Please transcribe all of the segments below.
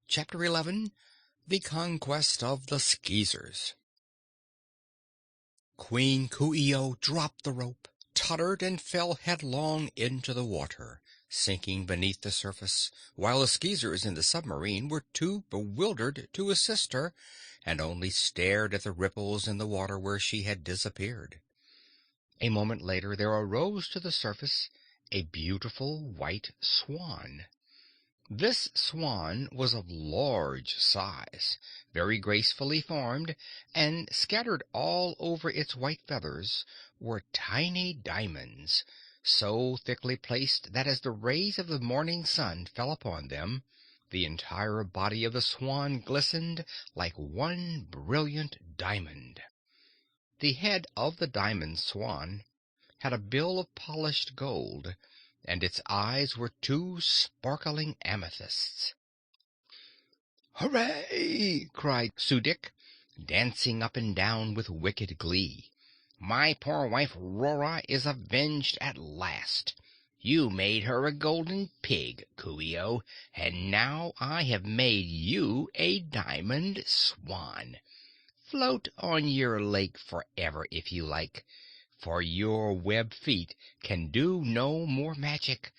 Chapter 11. The Conquest of the Skeezers. Queen Coo ee oh dropped the rope, tottered, and fell headlong into the water, sinking beneath the surface, while the Skeezers in the submarine were too bewildered to assist her, and only stared at the ripples in the water where she had disappeared. A moment later there arose to the surface a beautiful white swan. This swan was of large size, very gracefully formed, and scattered all over its white feathers were tiny diamonds, so thickly placed that as the rays of the morning sun fell upon them, the entire body of the swan glistened like one brilliant diamond. The head of the diamond swan had a bill of polished gold, and its eyes were two sparkling amethysts. "Hooray!" cried Sudik, dancing up and down with wicked glee. "My poor wife Rora is avenged at last. You made her a golden pig, Coo ee oh, and now I have made you a diamond swan. Float on your lake forever if you like, for your web feet can do no more magic,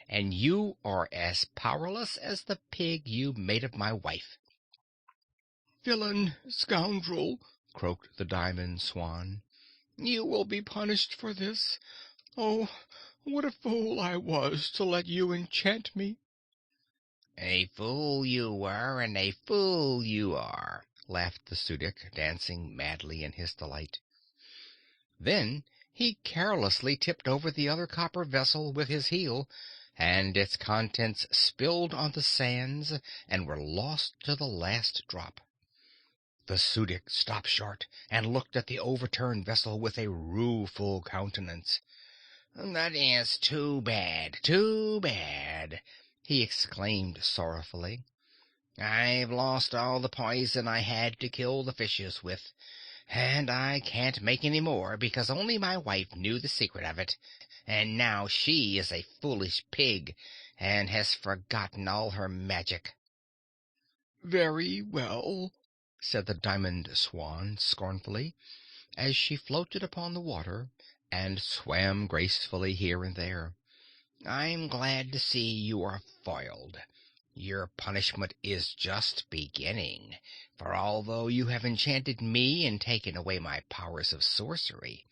and you are as powerless as the pig you made of my wife." "Villain, scoundrel!" croaked the diamond swan. "You will be punished for this. Oh, what a fool I was to let you enchant me!" "A fool you were, and a fool you are," laughed the Sudik, dancing madly in his delight. Then he carelessly tipped over the other copper vessel with his heel, and its contents spilled on the sands and were lost to the last drop. The Sudik stopped short and looked at the overturned vessel with a rueful countenance. "That is too bad," he exclaimed sorrowfully. "I've lost all the poison I had to kill the fishes with, and I can't make any more because only my wife knew the secret of it, and now she is a foolish pig and has forgotten all her magic." "Very well," said the diamond swan scornfully, as she floated upon the water and swam gracefully here and there. "I'm glad to see you are foiled. Your punishment is just beginning, for although you have enchanted me and taken away my powers of sorcery,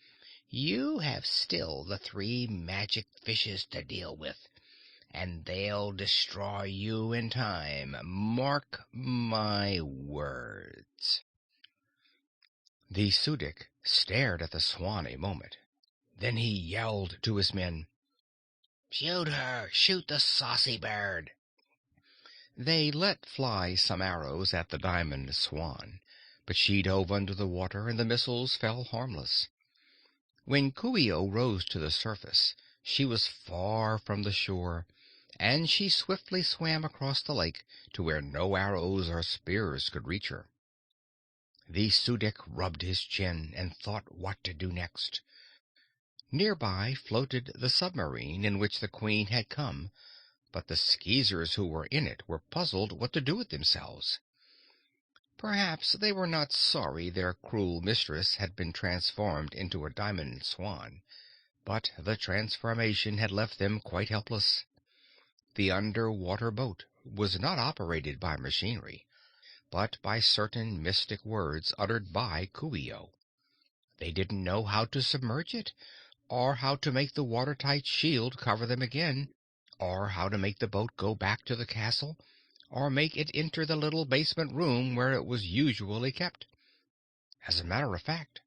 you have still the three magic fishes to deal with, and they'll destroy you in time. Mark my words." The Sudik stared at the swan a moment. Then he yelled to his men, "Shoot her! Shoot the saucy bird!" They let fly some arrows at the diamond swan, but she dove under the water, and the missiles fell harmless. When Coo ee oh rose to the surface, she was far from the shore, and she swiftly swam across the lake to where no arrows or spears could reach her. The Sudik rubbed his chin and thought what to do next. Nearby floated the submarine in which the Queen had come, but the Skeezers who were in it were puzzled what to do with themselves. Perhaps they were not sorry their cruel mistress had been transformed into a diamond swan, but the transformation had left them quite helpless. The underwater boat was not operated by machinery, but by certain mystic words uttered by Coo ee oh. They didn't know how to submerge it, or how to make the watertight shield cover them again, or how to make the boat go back to the castle, or make it enter the little basement room where it was usually kept. As a matter of fact,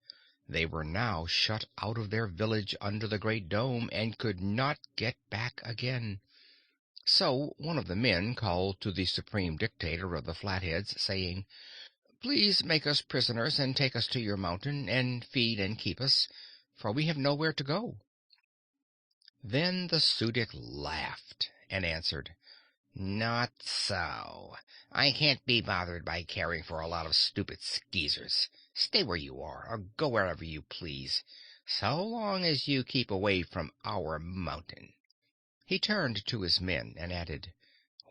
they were now shut out of their village under the great dome and could not get back again. So one of the men called to the Supreme Dictator of the Flatheads, saying, "Please make us prisoners and take us to your mountain, and feed and keep us, for we have nowhere to go." Then the Sudik laughed and answered, "Not so. I can't be bothered by caring for a lot of stupid Skeezers. Stay where you are, or go wherever you please, so long as you keep away from our mountain." He turned to his men and added,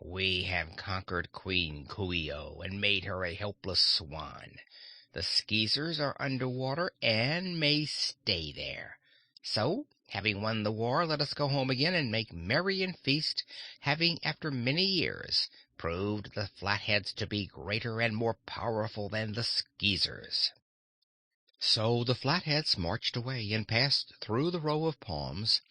We have conquered Queen Coo ee oh and made her a helpless swan. The Skeezers are underwater and may stay there. So, having won the war, let us go home again and make merry and feast, having, after many years, proved the Flatheads to be greater and more powerful than the Skeezers." So the Flatheads marched away and passed through the row of palms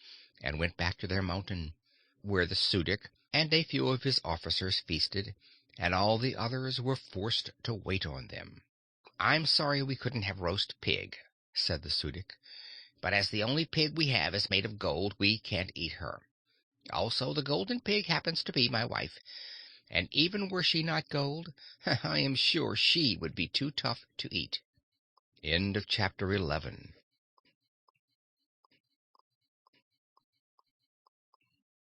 and went back to their mountain, where the Su dic and a few of his officers feasted, and all the others were forced to wait on them. "I'm sorry we couldn't have roast pig," said the Su dic, "but as the only pig we have is made of gold, we can't eat her. Also, the golden pig happens to be my wife, and even were she not gold, I am sure she would be too tough to eat." End of chapter 11.